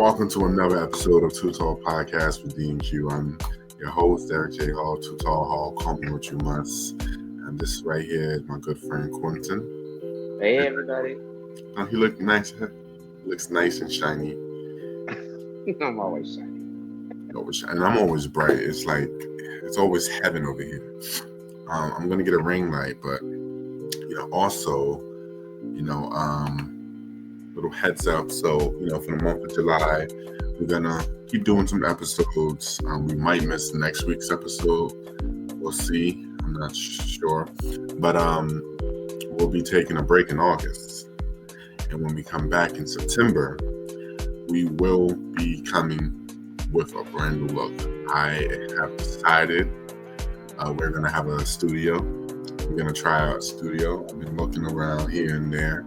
welcome to another episode of 2Tall Podcast with D&Q. I'm your host, Derek J. Hall, 2Tall Hall, call me what you must. And this right here is my good friend, Quentin. Hey, everybody. Oh, he looks nice. He looks nice and shiny. I'm always shiny. And I'm always bright. It's like, it's always heaven over here. I'm going to get a ring light, but, also, little heads up. So, for the month of July, we're going to keep doing some episodes. We might miss next week's episode. We'll see. I'm not sure. But we'll be taking a break in August. And when we come back in September, we will be coming with a brand new look. I have decided we're going to have a studio. We're going to try out a studio. I've been looking around here and there.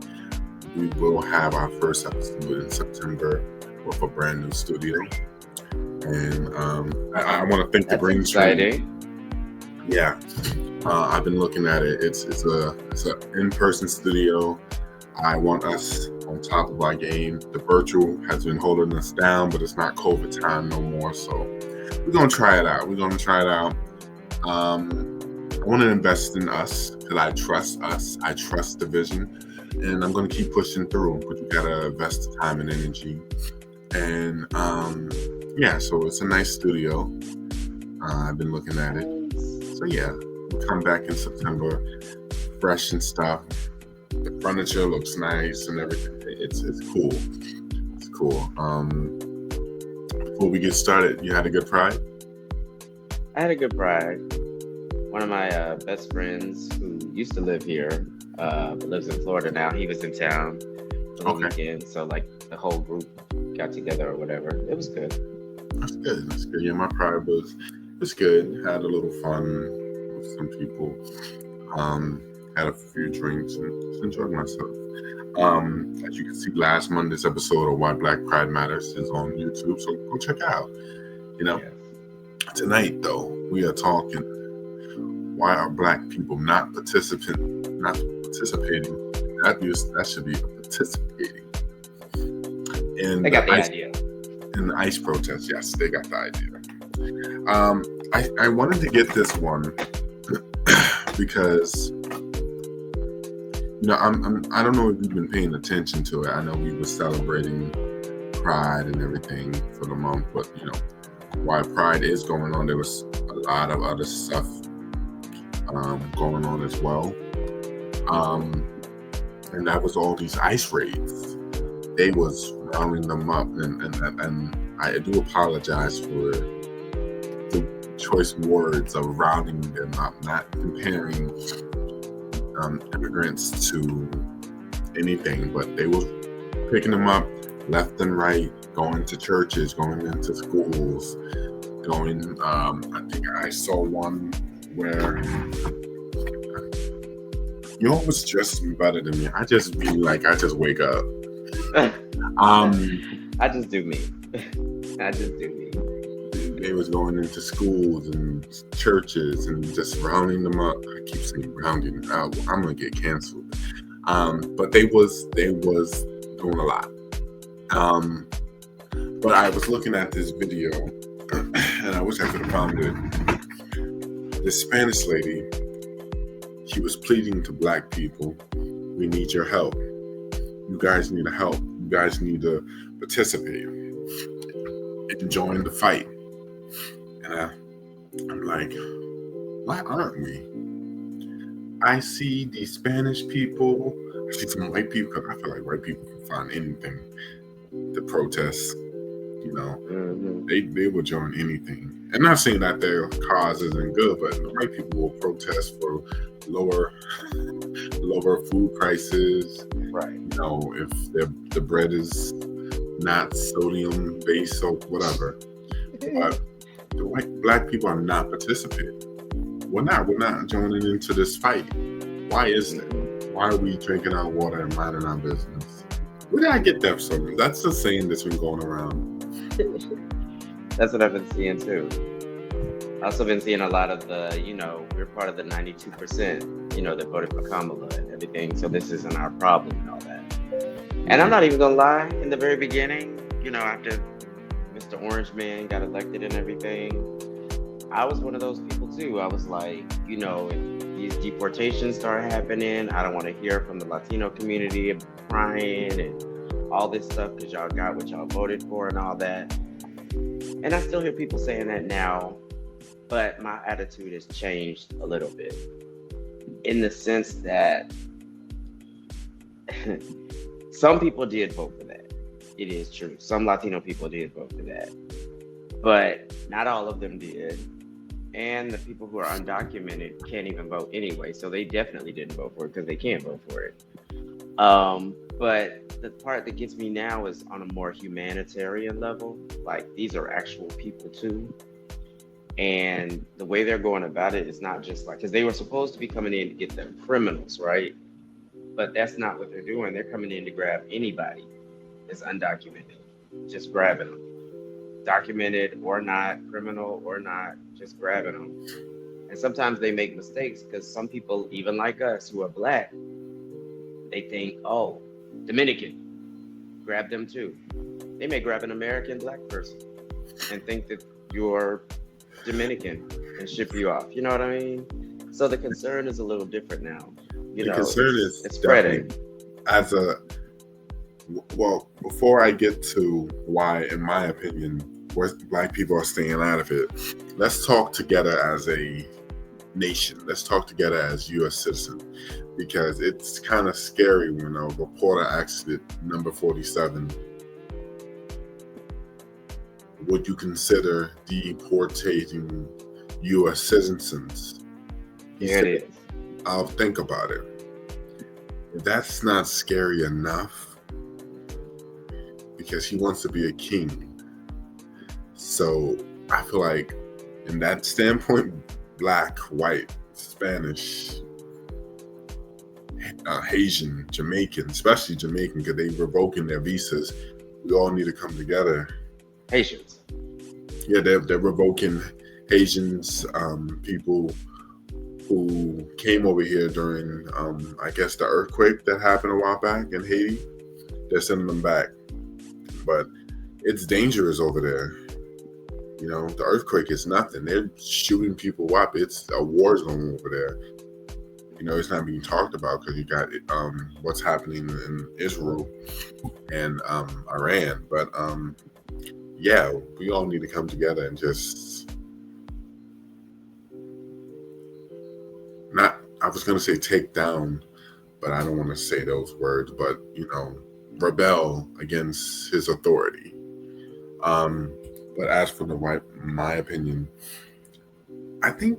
We will have our first episode in September with a brand new studio. And I want to thank the Green exciting. Yeah. I've been looking at it. It's an in-person studio. I want us on top of our game. The virtual has been holding us down, but it's not COVID time no more. So we're going to try it out. I want to invest in us because I trust us. I trust the vision. And I'm going to keep pushing through, but you got to invest the time and energy. And so it's a nice studio. I've been looking at it. So we'll come back in September, fresh and stuff. The furniture looks nice and everything. It's cool. It's cool. Before we get started, you had a good Pride? I had a good Pride. One of my best friends who used to live here, but lives in Florida now, he was in town for the weekend. So the whole group got together or whatever. It was good. That's good. Yeah, my Pride was good. Had a little fun with some people. Had a few drinks and just enjoyed myself. As you can see, last Monday's episode of Why Black Pride Matters is on YouTube, so go check it out. Tonight though, we are talking why are Black people not participating? That should be participating. They got the idea. In the ICE protest, yes, they got the idea. I wanted to get this one because I don't know if you've been paying attention to it. I know we were celebrating Pride and everything for the month, but while Pride is going on, there was a lot of other stuff going on as well. And that was all these ICE raids. They was rounding them up, and I do apologize for the choice words of rounding them up, not comparing immigrants to anything, but they were picking them up left and right, going to churches, going into schools, going. I think I saw one where you always dress me better than me. I just wake up. I just do me. They was going into schools and churches and just rounding them up. I keep saying rounding. I'm gonna get canceled. But they was doing a lot. But I was looking at this video, and I wish I could have found it. This Spanish lady, she was pleading to Black people, we need your help. You guys need help. You guys need to participate and join the fight. And I'm like, why aren't we? I see these Spanish people, I see some white people, because I feel like white people can find anything to protest. They will join anything. And not saying that their cause isn't good, but the white people will protest for lower food prices. Right. If the bread is not sodium based or whatever. But the Black people are not participating. We're not joining into this fight. Why is that? Why are we drinking our water and minding our business? Where did I get that from? That's the saying that's been going around. That's what I've been seeing too. I've also been seeing a lot of the, we're part of the 92%, that voted for Kamala and everything. So this isn't our problem and all that. And I'm not even gonna lie, in the very beginning, after Mr. Orange Man got elected and everything, I was one of those people too. I was like, if these deportations start happening, I don't want to hear from the Latino community crying and all this stuff because y'all got what y'all voted for and all that. And I still hear people saying that now, but my attitude has changed a little bit in the sense that some people did vote for that. It is true. Some Latino people did vote for that, but not all of them did. And the people who are undocumented can't even vote anyway. So they definitely didn't vote for it because they can't vote for it. But the part that gets me now is on a more humanitarian level. Like, these are actual people too. And the way they're going about it is not just like, because they were supposed to be coming in to get them criminals, right? But that's not what they're doing. They're coming in to grab anybody that's undocumented, just grabbing them. Documented or not, criminal or not, just grabbing them. And sometimes they make mistakes because some people, even like us who are Black, they think, oh, Dominican, grab them too. They may grab an American Black person and think that you're Dominican and ship you off. You know what I mean? So the concern is a little different now. The concern is it's spreading. Well, before I get to why, in my opinion, Black people are staying out of it, let's talk together as a nation. Let's talk together as U.S. citizens, because it's kind of scary when a reporter asks it, number 47, would you consider deportating U.S. citizens? Here it is. I'll think about it. That's not scary enough, because he wants to be a king. So I feel like, in that standpoint, Black, white, Spanish, Haitian, Jamaican, especially Jamaican, because they revoking their visas. We all need to come together. Haitians. Yeah, they're revoking Haitians, people who came over here during, I guess, the earthquake that happened a while back in Haiti. They're sending them back. But it's dangerous over there. The earthquake is nothing. They're shooting people up. It's a war zone over there. It's not being talked about because you got what's happening in Israel and Iran. But yeah, we all need to come together and just not, I was going to say take down, but I don't want to say those words, but, rebel against his authority. But as for my opinion, I think,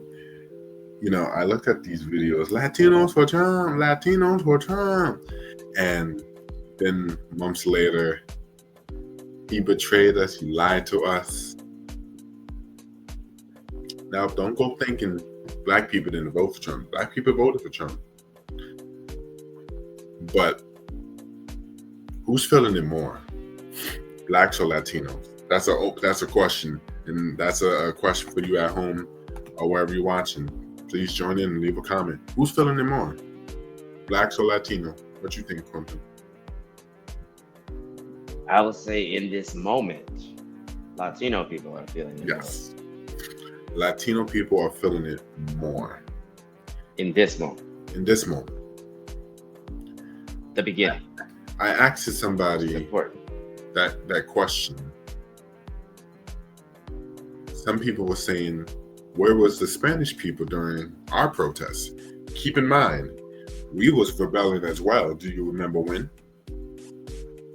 I looked at these videos, Latinos for Trump. And then months later, he betrayed us, he lied to us. Now, don't go thinking Black people didn't vote for Trump. Black people voted for Trump. But who's feeling it more? Blacks or Latinos? That's a question, and that's a question for you at home or wherever you're watching. Please join in and leave a comment. Who's feeling it more? Blacks or Latino? What you think, Quentin? I would say in this moment, Latino people are feeling it. Yes. Latino people are feeling it more. In this moment. The beginning. I asked somebody that question. Some people were saying, where was the Spanish people during our protests? Keep in mind, we was rebelling as well. Do you remember when?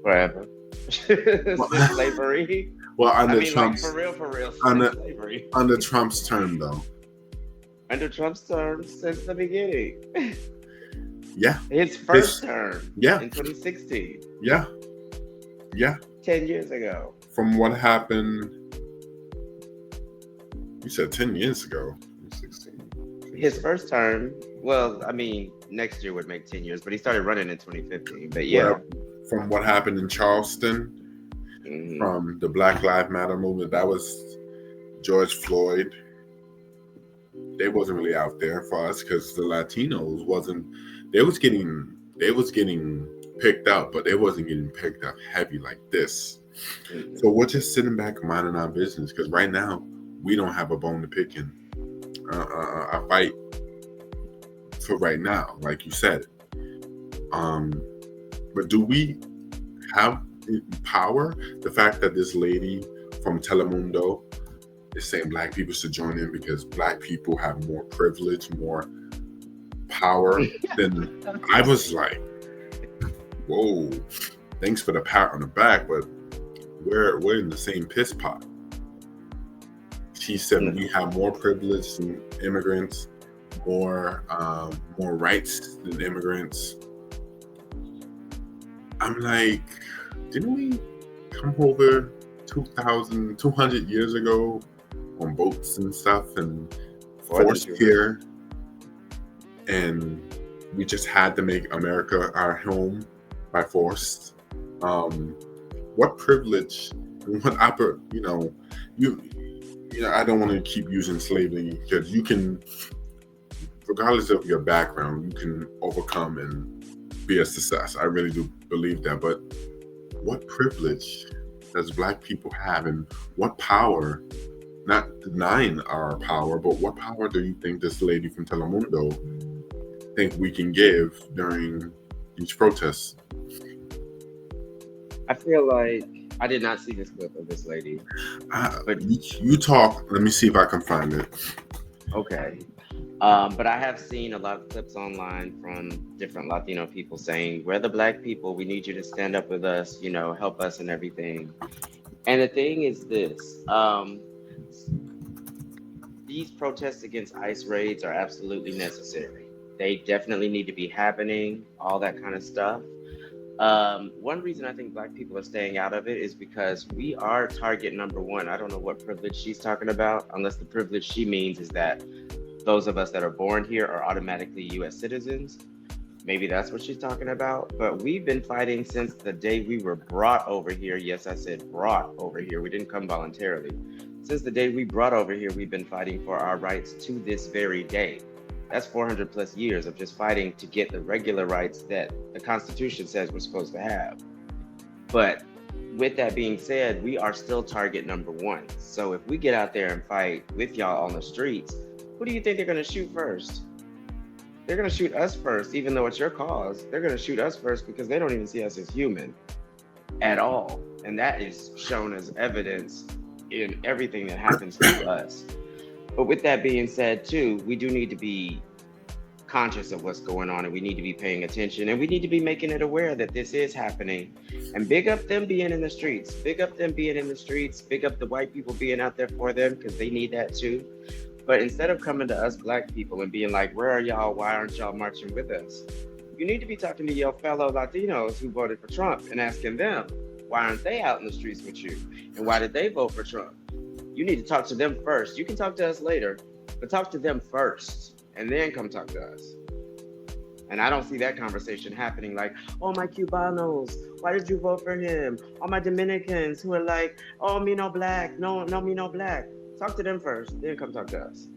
Forever. Since slavery. Well, under Trump's, for real. Slavery. Under Trump's term, though. Under Trump's term since the beginning. Yeah. His first term. Yeah. In 2016. Yeah. 10 years ago. From what happened, you said 10 years ago. 16. His first term, next year would make 10 years, but he started running in 2015. But yeah. From what happened in Charleston, from the Black Lives Matter movement, that was George Floyd. They wasn't really out there for us because the Latinos they was getting picked up, but they wasn't getting picked up heavy like this. Mm-mm. So we're just sitting back minding our business because right now we don't have a bone to pick in. I fight for right now, like you said. But do we have power? The fact that this lady from Telemundo is saying black people should join in because black people have more privilege, more power, then I was like, whoa, thanks for the pat on the back, but we're in the same piss pot. She said we have more privilege than immigrants, more rights than immigrants. I'm like, didn't we come over 200 years ago on boats and stuff and forced here? And we just had to make America our home by force. What privilege, what I don't want to keep using slavery because you can, regardless of your background, you can overcome and be a success. I really do believe that. But what privilege does black people have, and what power? Not denying our power, but what power do you think this lady from Telemundo think we can give during these protests? I feel like I did not see this clip of this lady. But you talk. Let me see if I can find it. Okay. But I have seen a lot of clips online from different Latino people saying, we're the black people, we need you to stand up with us, help us and everything. And the thing is this, these protests against ICE raids are absolutely necessary. They definitely need to be happening, all that kind of stuff. One reason I think black people are staying out of it is because we are target number one. I don't know what privilege she's talking about, unless the privilege she means is that those of us that are born here are automatically US citizens. Maybe that's what she's talking about. But we've been fighting since the day we were brought over here. Yes, I said brought over here. We didn't come voluntarily. Since the day we brought over here, we've been fighting for our rights to this very day. That's 400 plus years of just fighting to get the regular rights that the Constitution says we're supposed to have. But with that being said, we are still target number one. So if we get out there and fight with y'all on the streets, who do you think they're going to shoot first? They're going to shoot us first, even though it's your cause. They're going to shoot us first because they don't even see us as human at all. And that is shown as evidence in everything that happens to us. But with that being said, too, we do need to be conscious of what's going on, and we need to be paying attention, and we need to be making it aware that this is happening. And big up them being in the streets. Big up them being in the streets. Big up the white people being out there for them because they need that too. But instead of coming to us black people and being like, where are y'all? Why aren't y'all marching with us? You need to be talking to your fellow Latinos who voted for Trump and asking them, why aren't they out in the streets with you? And why did they vote for Trump? You need to talk to them first. You can talk to us later, but talk to them first and then come talk to us. And I don't see that conversation happening like, oh, my Cubanos, why did you vote for him? All my Dominicans who are like, oh, me no black, no, me no black. Talk to them first, then come talk to us.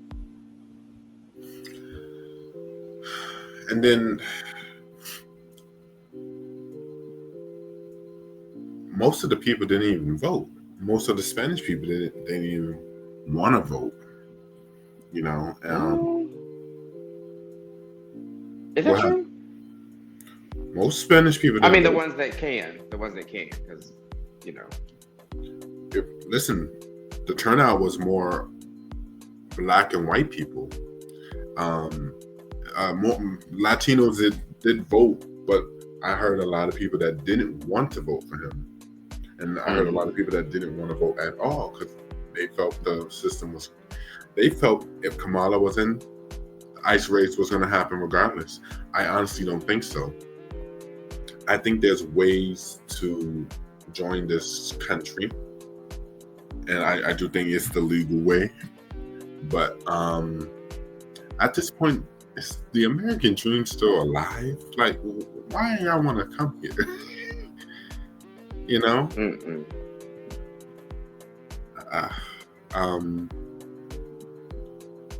And then most of the people didn't even vote. Most of the Spanish people didn't even want to vote. Is that true? Most Spanish people. I mean, the ones that can, because listen, the turnout was more black and white people. More Latinos did vote, but I heard a lot of people that didn't want to vote for him, and I heard a lot of people that didn't want to vote at all because they felt the system was. They felt if Kamala was in, ICE raids was going to happen regardless. I honestly don't think so. I think there's ways to join this country, and I do think it's the legal way. But at this point, is the American dream still alive? Like, why y'all want to come here? Mm-mm.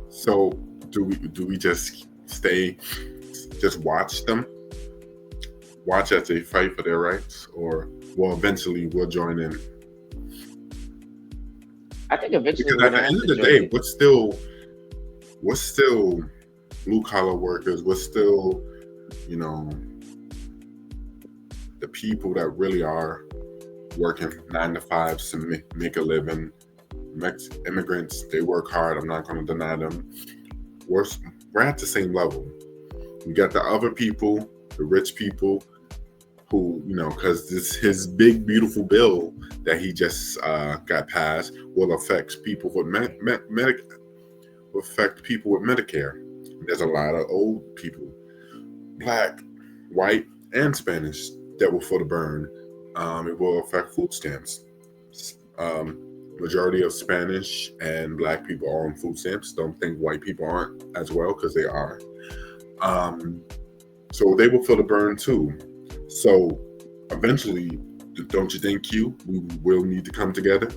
So do we just watch them? Watch as they fight for their rights, or eventually we'll join in I think eventually Because we're at gonna the end have of to the join day, it. what's still blue collar workers? What's still, you know, the people that really are working 9 to 5 to make a living. Immigrants, they work hard. I'm not going to deny them. We're at the same level. You got the other people, the rich people, who, because his big beautiful bill that he just got passed will affect people with will affect people with Medicare. There's a lot of old people, Black, white, and Spanish, that will feel the burn. It will affect food stamps. Majority of Spanish and Black people are on food stamps. Don't think white people aren't as well, because they are. So they will feel the burn too. So eventually, don't you think, Q, we will need to come together?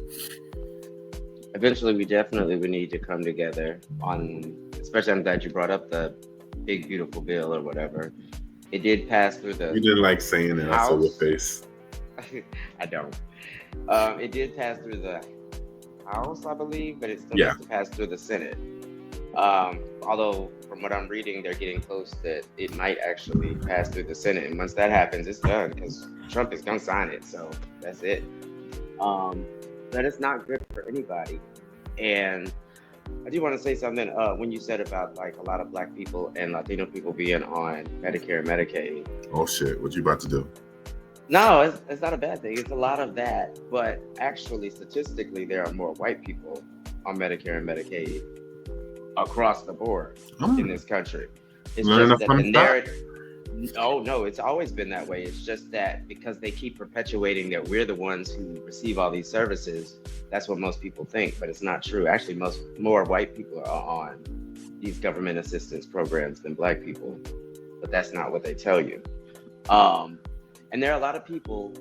Eventually, we definitely would need to come together on. Especially, I'm glad you brought up the big beautiful bill or whatever. It did pass through the You didn't like saying it. I saw your House. face. I don't. It did pass through the House, I believe, but it still Yeah. has to pass through the Senate. Although, from what I'm reading, they're getting close that it might actually pass through the Senate. And once that happens, it's done because Trump is going to sign it. So that's it. But it's not good for anybody. And I do want to say something when you said about like a lot of Black people and Latino people being on Medicare and Medicaid. Oh, shit. What you about to do? No, it's not a bad thing. It's a lot of that. But actually, statistically, there are more white people on Medicare and Medicaid across the board in this country. It's Learn just a that the fun narrative. Oh, no, it's always been that way. It's just that because they keep perpetuating that we're the ones who receive all these services, that's what most people think, but it's not true. Actually, more white people are on these government assistance programs than Black people, but that's not what they tell you. And there are a lot of people,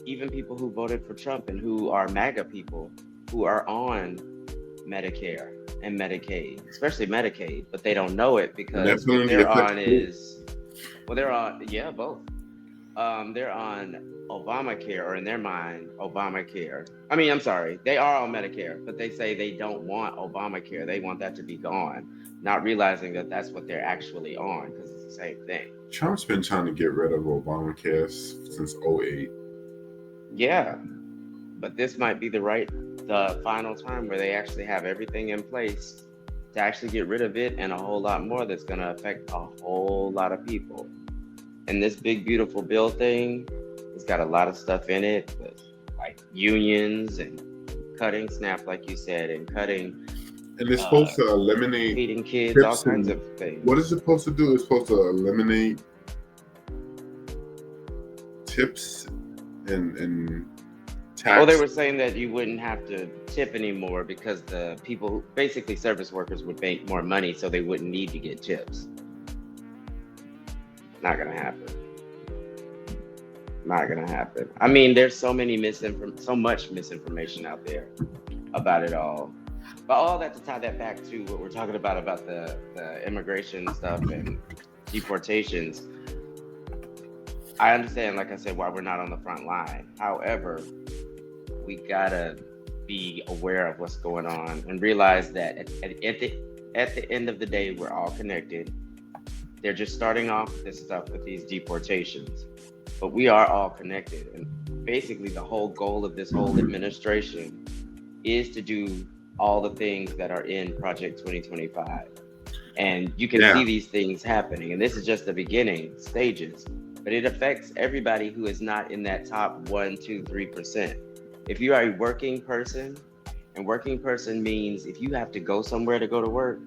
even people who voted for Trump and who are MAGA people, who are on Medicare and Medicaid, especially Medicaid, but they don't know it because what they're on is, well, they're on, yeah, both. They're on Obamacare, or in their mind, Obamacare. I mean, I'm sorry, they are on Medicare, but they say they don't want Obamacare. They want that to be gone, not realizing that that's what they're actually on because it's the same thing. Trump's been trying to get rid of Obamacare since 2008. Yeah, but this might be the final time where they actually have everything in place to actually get rid of it, and a whole lot more that's going to affect a whole lot of people. And this big beautiful bill thing, it's got a lot of stuff in it, with like unions and cutting SNAP, like you said, and cutting. And it's supposed to eliminate feeding kids, all kinds of things. What is it supposed to do? It's supposed to eliminate tips and tax. Well, they were saying that you wouldn't have to tip anymore because the people, basically service workers, would make more money, so they wouldn't need to get tips. Not gonna happen. Not gonna happen. I mean, there's so much misinformation out there about it all. But all that to tie that back to what we're talking about the immigration stuff and deportations. I understand, like I said, why we're not on the front line. However, we gotta be aware of what's going on and realize that at the end of the day, we're all connected. They're just starting off this stuff with these deportations, but we are all connected. And basically, the whole goal of this whole administration is to do all the things that are in Project 2025. And you can see these things happening. And this is just the beginning stages, but it affects everybody who is not in that top 1, 2, 3%. If you are a working person, and working person means if you have to go somewhere to go to work,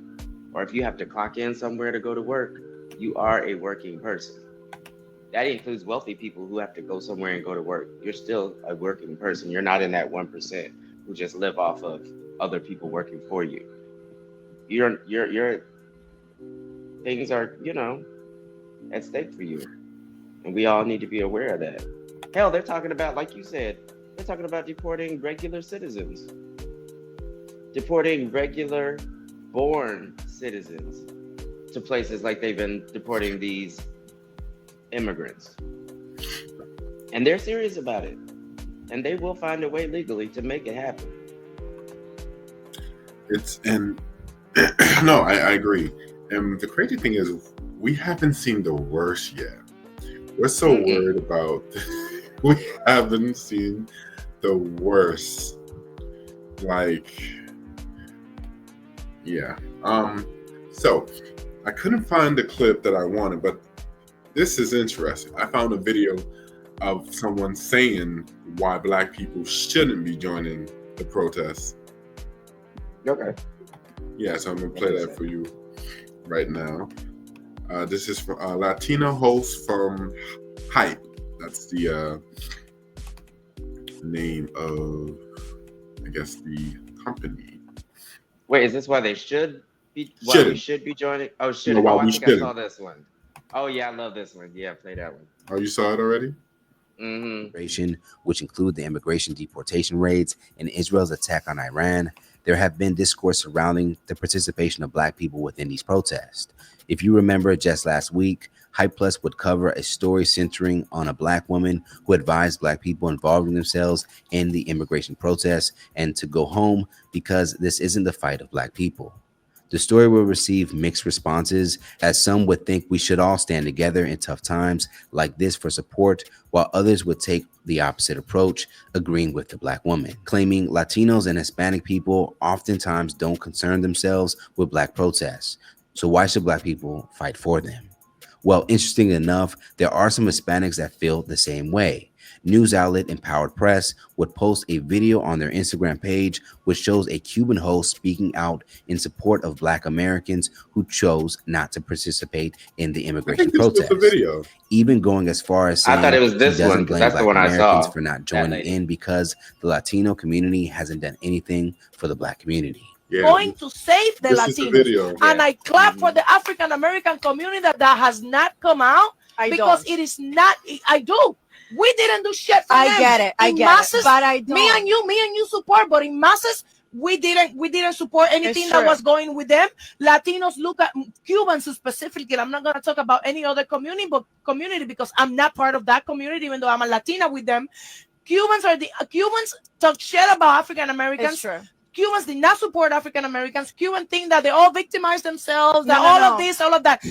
or if you have to clock in somewhere to go to work, you are a working person. That includes wealthy people who have to go somewhere and go to work. You're still a working person. You're not in that 1% who just live off of other people working for you. Your things are, at stake for you. And we all need to be aware of that. Hell, they're talking about, like you said, they're talking about deporting regular citizens. Deporting regular born citizens to places like they've been deporting these immigrants. And they're serious about it. And they will find a way legally to make it happen. It's and no, I agree. And the crazy thing is, we haven't seen the worst yet. We're so worried about. We haven't seen the worst. Like, yeah. So I couldn't find the clip that I wanted, but this is interesting. I found a video of someone saying why Black people shouldn't be joining the protests. Okay. Yeah, so I'm gonna play that for you right now. This is from a Latino host from Hype. That's the name of, I guess, the company. Wait, is this why they should be? Why we Shouldn't. should be joining? Oh, No, should. why Oh, I we think I saw shouldn't. this one. Oh yeah, I love this one. Yeah, play that one. Oh, you saw it already? Which include the immigration deportation raids and Israel's attack on Iran, there have been discourse surrounding the participation of Black people within these protests. If you remember, just last week, Hype Plus would cover a story centering on a Black woman who advised Black people involving themselves in the immigration protests and to go home because this isn't the fight of Black people. The story will receive mixed responses, as some would think we should all stand together in tough times like this for support, while others would take the opposite approach, agreeing with the Black woman, claiming Latinos and Hispanic people oftentimes don't concern themselves with Black protests. So why should Black people fight for them? Well, interesting enough, there are some Hispanics that feel the same way. News outlet Empowered Press would post a video on their Instagram page which shows a Cuban host speaking out in support of Black Americans who chose not to participate in the immigration protest, even going as far as saying I thought it was he this one doesn't because blame that's the Black one I Americans saw. for not joining in because the Latino community hasn't done anything for the Black community. Going to save the Latinos. And I clap for the African American community that has not come out because it is not. I do. We didn't do shit for them. I get it. I get it. But I don't. Me and you support, but in masses, we didn't support anything that was going with them. Latinos look at Cubans specifically. I'm not gonna talk about any other community because I'm not part of that community, even though I'm a Latina with them. Cubans talk shit about African Americans. Cubans did not support African Americans. Cubans think that they all victimized themselves, that of this, all of that.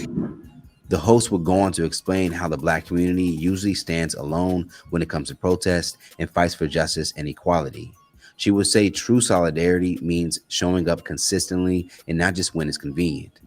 The host would go on to explain how the Black community usually stands alone when it comes to protest and fights for justice and equality. She would say true solidarity means showing up consistently and not just when it's convenient.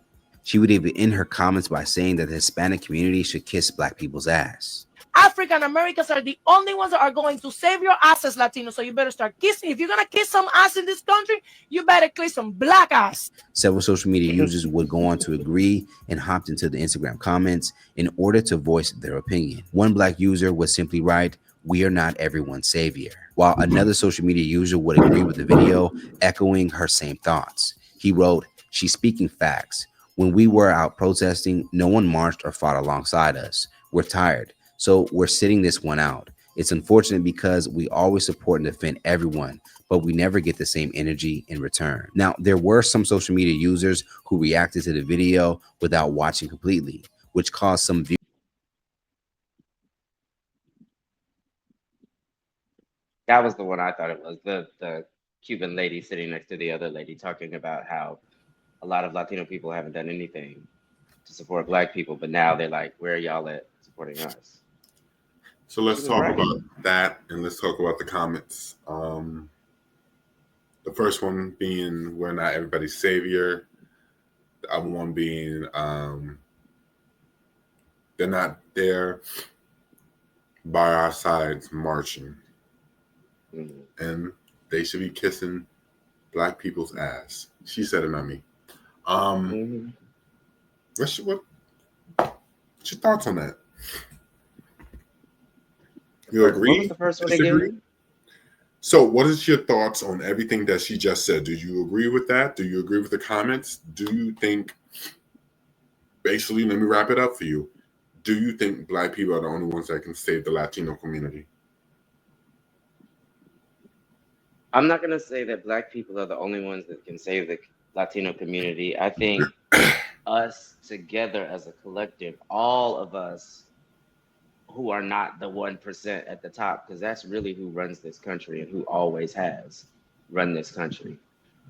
She would even end her comments by saying that the Hispanic community should kiss Black people's ass. African Americans are the only ones that are going to save your asses, Latino. So you better start kissing. If you're going to kiss some ass in this country, you better kiss some Black ass. Several social media users would go on to agree and hopped into the Instagram comments in order to voice their opinion. One Black user would simply write, "We are not everyone's savior," while another social media user would agree with the video, echoing her same thoughts. He wrote, "She's speaking facts. When we were out protesting, no one marched or fought alongside us. We're tired. So we're sitting this one out. It's unfortunate because we always support and defend everyone, but we never get the same energy in return." Now, there were some social media users who reacted to the video without watching completely, which caused some views. That was the one I thought it was. The Cuban lady sitting next to the other lady talking about how a lot of Latino people haven't done anything to support Black people, but now they're like, where are y'all at supporting us? So let's talk about that, and let's talk about the comments. The first one being, "We're not everybody's savior." The other one being, "They're not there by our sides marching, and they should be kissing Black people's ass." She said it, not me. What's your thoughts on that? You agree? What was the first one again? So what is your thoughts on everything that she just said? Do you agree with that? Do you agree with the comments? Do you think, basically, let me wrap it up for you. Do you think Black people are the only ones that can save the Latino community? I'm not going to say that Black people are the only ones that can save the Latino community. I think us together as a collective, all of us who are not the 1% at the top, because that's really who runs this country and who always has run this country.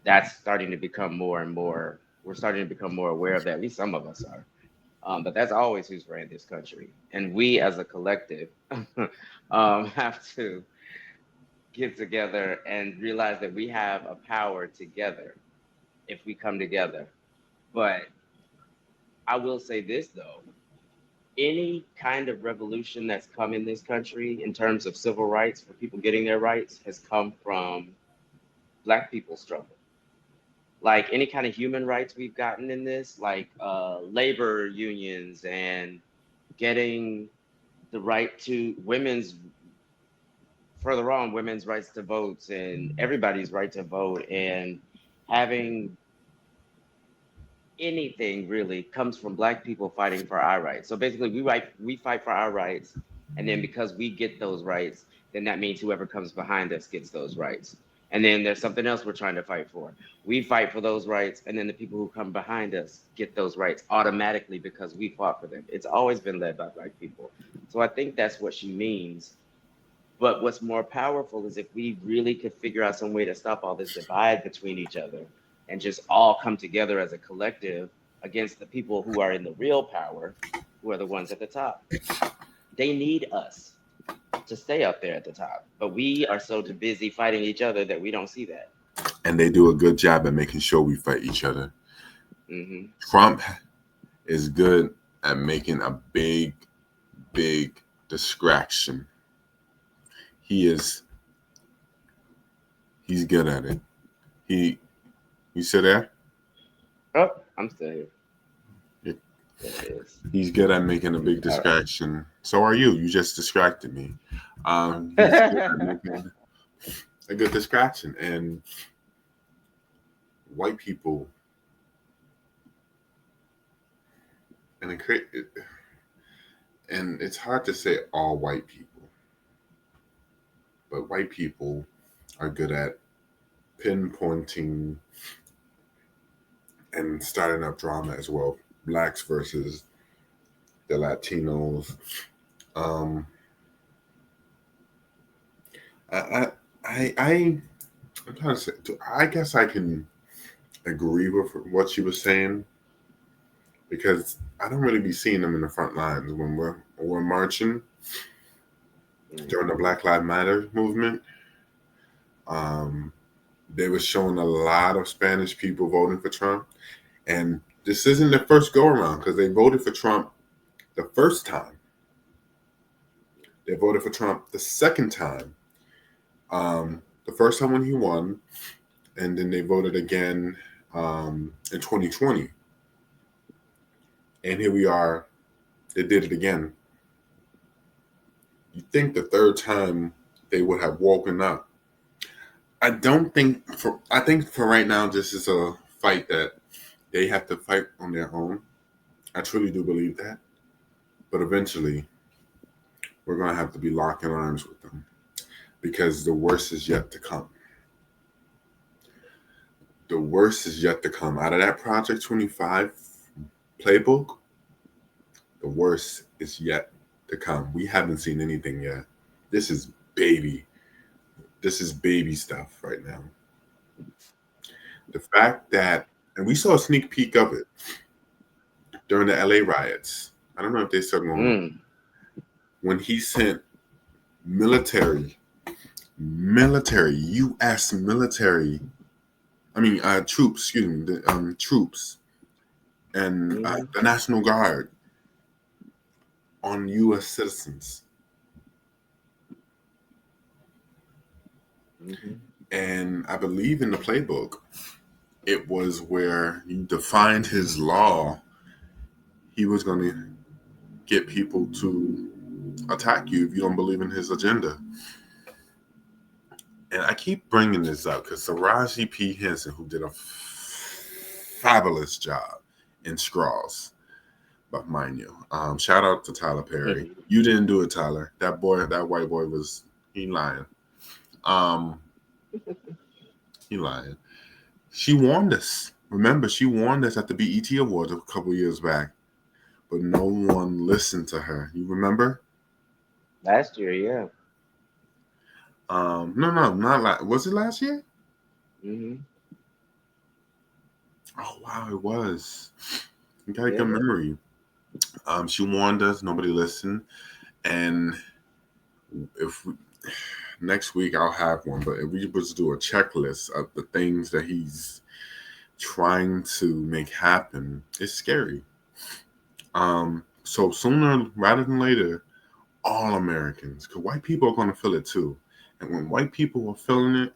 that's starting to become more and more. We're starting to become more aware of that. At least some of us are. But that's always who's ran this country, and we as a collective have to get together and realize that we have a power together if we come together. But I will say this though, any kind of revolution that's come in this country in terms of civil rights for people getting their rights has come from Black people's struggle. Like any kind of human rights we've gotten in this, like labor unions and getting the right to women's, further on, women's rights to vote and everybody's right to vote, and having anything really comes from Black people fighting for our rights. So basically we fight for our rights, and then because we get those rights, then that means whoever comes behind us gets those rights. And then there's something else we're trying to fight for. We fight for those rights, and then the people who come behind us get those rights automatically because we fought for them. It's always been led by Black people. So I think that's what she means. But what's more powerful is if we really could figure out some way to stop all this divide between each other and just all come together as a collective against the people who are in the real power, who are the ones at the top. They need us to stay up there at the top, but we are so busy fighting each other that we don't see that. And they do a good job at making sure we fight each other. Mm-hmm. Trump is good at making a big distraction. He's good at it. You still there? Oh, I'm still here. He's good at making a big distraction. Right. So are you. You just distracted me. He's good at making a good distraction. And white people, and it's hard to say all white people, but white people are good at pinpointing and starting up drama as well. Blacks versus the Latinos. I'm trying to say, I guess I can agree with what she was saying, because I don't really be seeing them in the front lines when we're marching during the Black Lives Matter movement. They were showing a lot of Spanish people voting for Trump, and this isn't the first go around because they voted for Trump the first time. They voted for Trump the second time. The first time when he won, and then they voted again in 2020. And here we are. They did it again. You think the third time they would have woken up. I think for right now, this is a fight that they have to fight on their own. I truly do believe that. But eventually, we're going to have to be locking arms with them, because the worst is yet to come. The worst is yet to come. Out of that Project 25 playbook, the worst is yet to come. We haven't seen anything yet. This is baby stuff right now. The fact that, and we saw a sneak peek of it during the LA riots. I don't know if they still going on. When he sent military, U.S. military, troops, troops, and the National Guard on U.S. citizens. Mm-hmm. And I believe in the playbook, it was where you defined his law. He was going to get people to attack you if you don't believe in his agenda. And I keep bringing this up because Taraji P. Henson, who did a fabulous job in Straws, but mind you, shout out to Tyler Perry. Mm-hmm. You didn't do it, Tyler. That white boy he lying. He lying. She warned us. Remember, she warned us at the BET Awards a couple years back, but no one listened to her. You remember? Last year, yeah. No, not was it last year? Mm-hmm. Oh wow, it was. You got a Yeah. good memory. She warned us. Nobody listened, and if we, next week I'll have one. But if we was to do a checklist of the things that he's trying to make happen, it's scary. So sooner rather than later, all Americans, because white people are going to feel it too. And when white people are feeling it,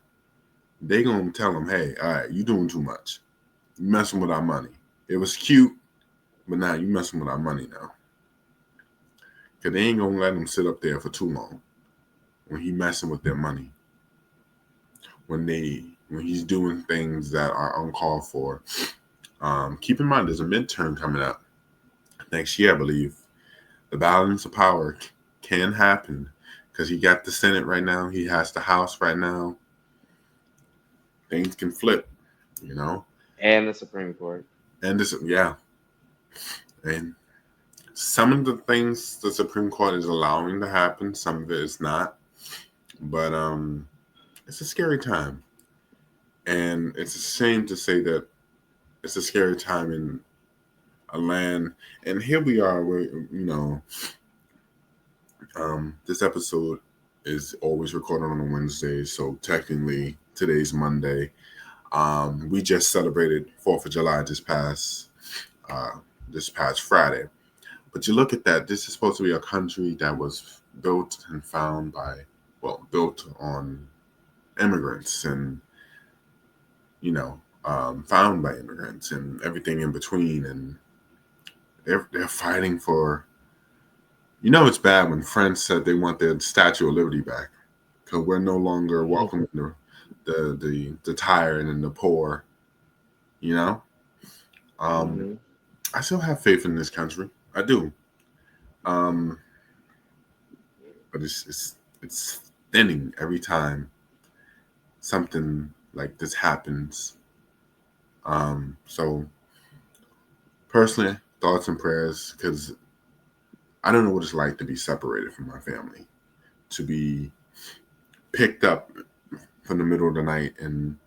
they going to tell them, hey, all right, you doing too much. You messing with our money. It was cute, but now you messing with our money now. Because they ain't going to let them sit up there for too long when he messing with their money. When he's doing things that are uncalled for. Keep in mind, there's a midterm coming up next year, I believe. The balance of power can happen because he got the Senate right now. He has the House right now. Things can flip, you know. And the Supreme Court. And this, yeah, and some of the things the Supreme Court is allowing to happen, some of it is not. But it's a scary time, and it's a shame to say that it's a scary time in a land. And here we are, where this episode is always recorded on a Wednesday, so technically today's Monday. We just celebrated 4th of July uh, this past Friday. But you look at that, this is supposed to be a country that was built and built on immigrants and, found by immigrants and everything in between. And they're fighting for, it's bad when France said they want their Statue of Liberty back because we're no longer welcoming the tired and the poor, you know? I still have faith in this country. I do. But it's thinning every time something like this happens. So personally, thoughts and prayers, because I don't know what it's like to be separated from my family, to be picked up from the middle of the night and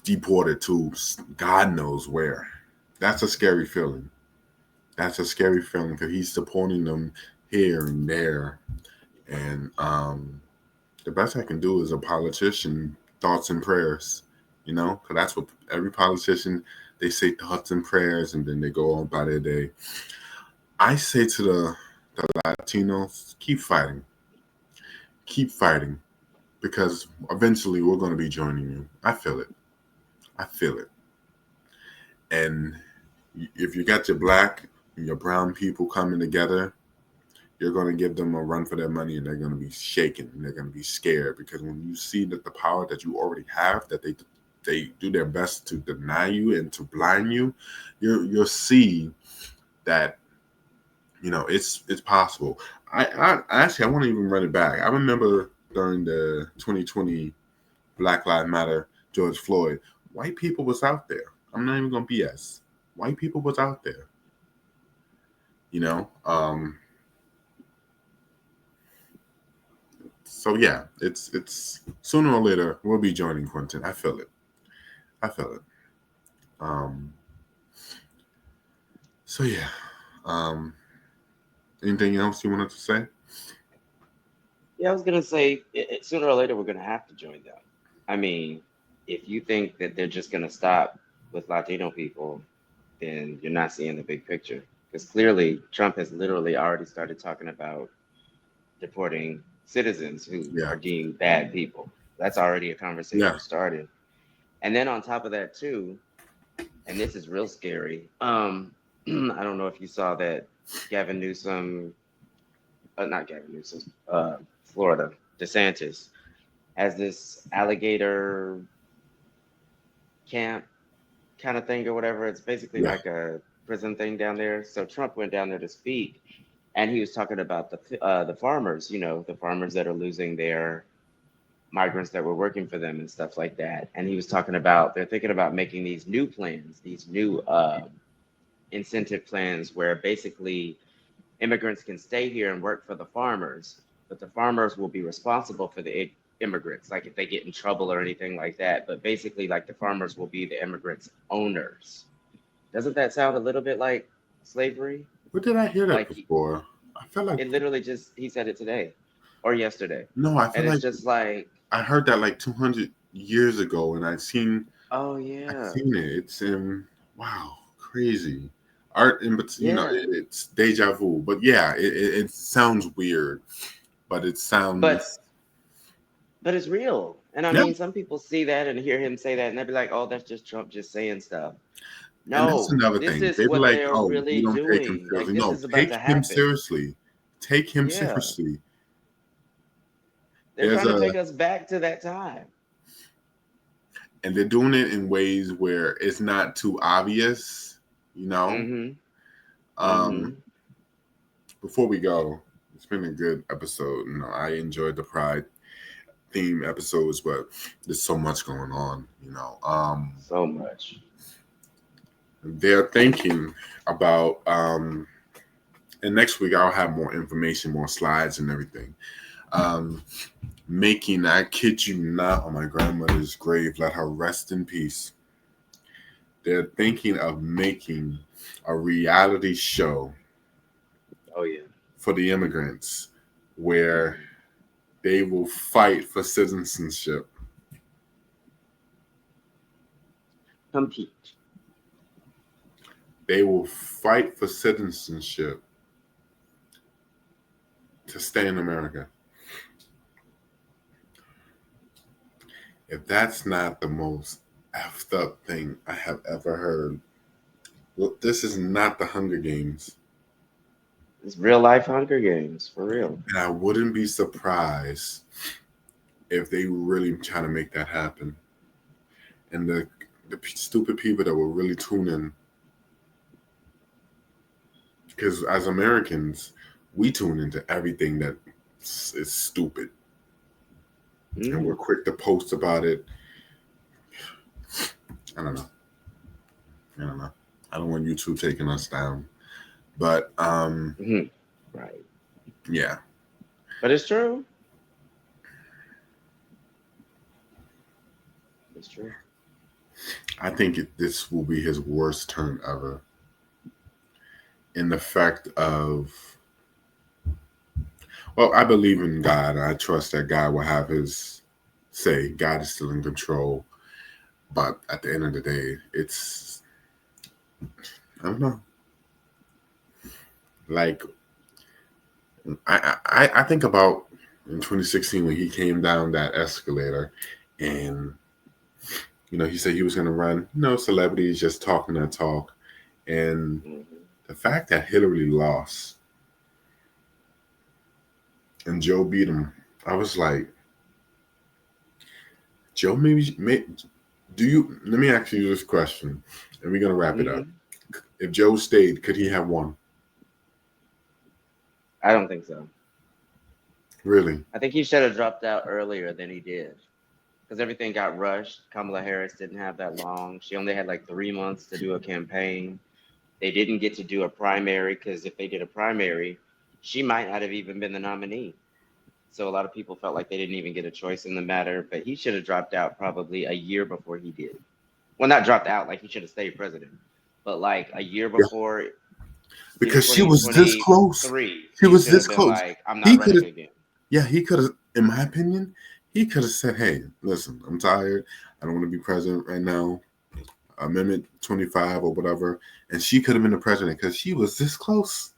deported to God knows where. That's a scary feeling. That's a scary feeling because he's supporting them here and there. And the best I can do as a politician, thoughts and prayers, because that's what every politician, they say thoughts and prayers and then they go on by their day. I say to the Latinos, keep fighting. Keep fighting because eventually we're going to be joining you. I feel it. I feel it. And if you got your black and your brown people coming together, you're going to give them a run for their money and they're going to be shaken and they're going to be scared because when you see that the power that you already have, that they do their best to deny you and to blind you, you'll see that, it's possible. I actually, I want to even run it back. I remember during the 2020 Black Lives Matter, George Floyd, white people was out there. I'm not even going to BS. White people was out there. So yeah, it's sooner or later we'll be joining Quentin. I feel it. So yeah. Anything else you wanted to say? Yeah, I was gonna say sooner or later we're gonna have to join them. I mean, if you think that they're just gonna stop with Latino people, then you're not seeing the big picture. Because clearly Trump has literally already started talking about deporting citizens who are deemed bad people. That's already a conversation started. And then on top of that too, and this is real scary. I don't know if you saw that Gavin Newsom, not Gavin Newsom, Florida, DeSantis has this alligator camp kind of thing or whatever. It's basically like a prison thing down there. So Trump went down there to speak, and he was talking about the farmers, the farmers that are losing their migrants that were working for them and stuff like that. And he was talking about they're thinking about making these new plans, these new incentive plans where basically immigrants can stay here and work for the farmers, but the farmers will be responsible for the immigrants, like if they get in trouble or anything like that. But basically, like the farmers will be the immigrants' owners. Doesn't that sound a little bit like slavery? Where did I hear that Like before? I feel like it literally just he said it today or yesterday, no, I feel and it's like just like, I heard that like 200 years ago, and oh I've yeah, seen it. It's wow, crazy art, and but yeah. it's deja vu. But yeah, it sounds weird, but it But sounds it's real. And I yeah. mean, some people see that and hear him say that, and they'll be like, "Oh, that's just Trump just saying stuff." And that's No, another this thing. is They be what like, they are "Oh, we really don't take him doing. Like seriously." this No, is about take to him happen. seriously. Take him Yeah, seriously. they're There's trying to a take us back to that time. and they're doing it in ways where it's not too obvious, you know. Mm-hmm. Um, Mm-hmm. before we go, it's been a good episode. You know, I enjoyed the Pride theme episodes, but there's so much going on, you know. So much. They're thinking about and next week I'll have more information, more slides and everything. Um, making, I kid you not, on my grandmother's grave, let her rest in peace. They're thinking of making a reality show Oh yeah. for the immigrants where Mm-hmm. they will fight for citizenship. Compete. They will fight for citizenship to stay in America. If that's not the most effed up thing I have ever heard, well, this is not the Hunger Games. It's real life Hunger Games for real. And I wouldn't be surprised if they really try to make that happen. And the stupid people that will really tune in, because as Americans, we tune into everything that is stupid, and we're Mm-hmm. quick to post about it. I don't know. I don't know. I don't want YouTube taking us down, but Mm-hmm. Right. yeah, But it's true. It's true. I think this will be his worst term ever. In the fact of, well, I believe in God. I trust that God will have his say. God is still in control. But at the end of the day, it's, I don't know. Like, I think about in 2016 when he came down that escalator and, you know, he said he was going to run, you know, celebrities just talking that talk. And Mm-hmm. the fact that Hillary lost and Joe beat him, I was like, Joe, do you, let me ask you this question and we're going to wrap it up. Mm-hmm. If Joe stayed, could he have won? I don't think so. Really? I think he should have dropped out earlier than he did because everything got rushed. Kamala Harris didn't have that long. She only had like 3 months to do a campaign. They didn't get to do a primary because if they did a primary, she might not have even been the nominee. So a lot of people felt like they didn't even get a choice in the matter, but he should have dropped out probably a year before he did. Well, not dropped out, like he should have stayed president, but like a year Yeah. before in Because she was this close. 2023, She he was should this have been close. like, I'm He not could running have, again. yeah, he could have, in my opinion, he could have said, hey, listen, I'm tired. I don't want to be president right now. Amendment 25 or whatever. And she could have been the president because she was this close.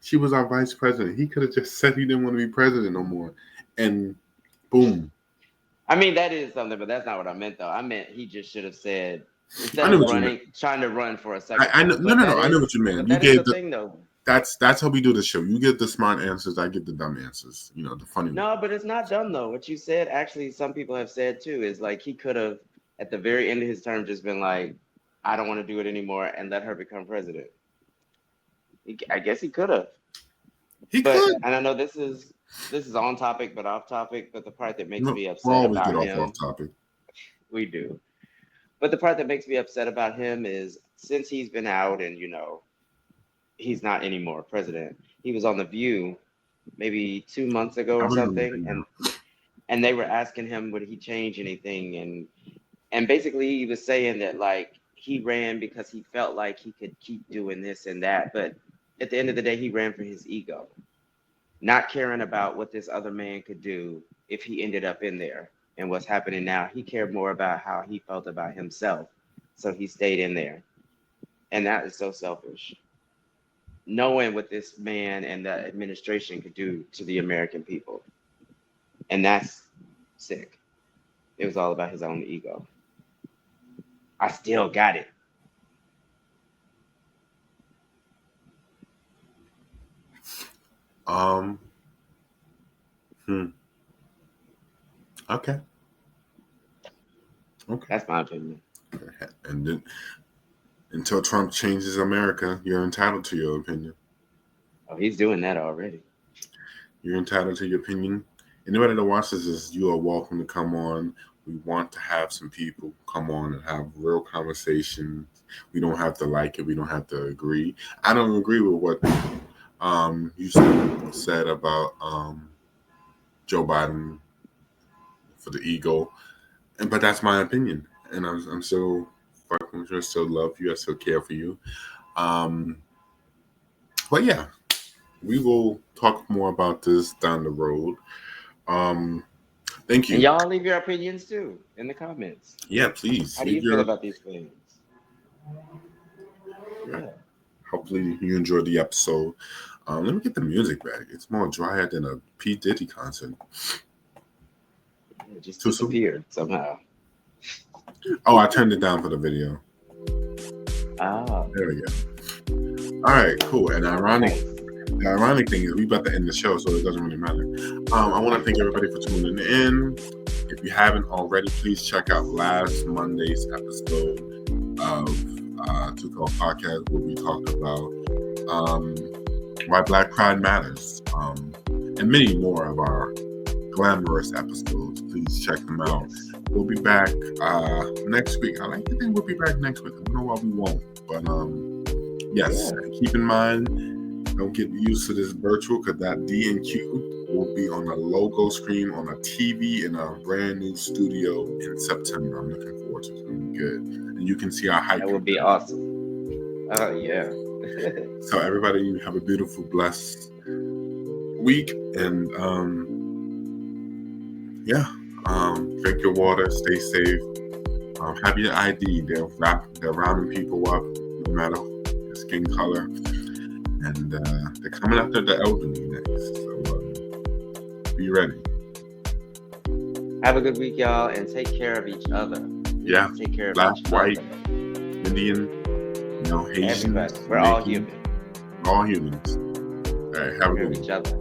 She was our vice president. He could have just said he didn't want to be president no more. And boom. I mean, that is something, but that's not what I meant, though. I meant he just should have said, I instead know of what you meant. trying to run for a second I know, term. no. I know what you meant. But You that is gave the the thing, though. that's how we do the show. You get the smart answers. I get the dumb answers. You know, the funny one. No, but it's not dumb, though. What you said, actually, some people have said, too, is like he could have, at the very end of his term, just been like, I don't want to do it anymore and let her become president. I guess he could have. He But, could. and I know this is on topic, but off topic, but the part that makes No, me we'll upset always get about off him, topic. we do. But the part that makes me upset about him is since he's been out and, he's not anymore president, he was on The View maybe 2 months ago I or remember something. And And they were asking him, would he change anything? And basically he was saying that like he ran because he felt like he could keep doing this and that. But at the end of the day, he ran for his ego, not caring about what this other man could do if he ended up in there and what's happening now. He cared more about how he felt about himself. So he stayed in there. And that is so selfish. Knowing what this man and the administration could do to the American people. And that's sick. It was all about his own ego. I still got it. Okay. That's my opinion. And then until Trump changes America, you're entitled to your opinion. Oh, he's doing that already. You're entitled to your opinion. Anybody that watches this, you are welcome to come on. We want to have some people come on and have real conversations. We don't have to like it. We don't have to agree. I don't agree with what you said about Joe Biden for the ego, but that's my opinion, and I'm still fucking with you. I still love you. I still care for you. But yeah, we will talk more about this down the road. Thank you. And y'all leave your opinions too in the comments. Yeah, please. How do you feel about these things? Yeah. Hopefully you enjoyed the episode. Let me get the music back. It's more drier than a P. Diddy concert. It just disappeared somehow. Oh, I turned it down for the video. Oh. There we go. All right, cool. And the ironic thing is we about to end the show, so it doesn't really matter. I want to thank everybody for tuning in. If you haven't already, please check out last Monday's episode of 2Tall Podcast, where we talked about why Black Pride matters, and many more of our glamorous episodes. Please check them out. Yes. We'll be back next week. I like to think we'll be back next week. I don't know why we won't, but yes. Yeah. Keep in mind, don't get used to this virtual, because that D&Q will be on a logo screen on a TV in a brand new studio in September. I'm looking forward to it. It's going to be good. And you can see our hype. That would be awesome. Oh, yeah. So everybody have a beautiful, blessed week. And drink your water, stay safe. Have your ID. They're rounding people up no matter your skin color. And they're coming after the elderly next. So be ready. Have a good week, y'all, and take care of each other. Yeah. Take care of Black, each white, other. Indian, Haitian. Everybody. We're all human. All humans. All right. Have a good one. Each other.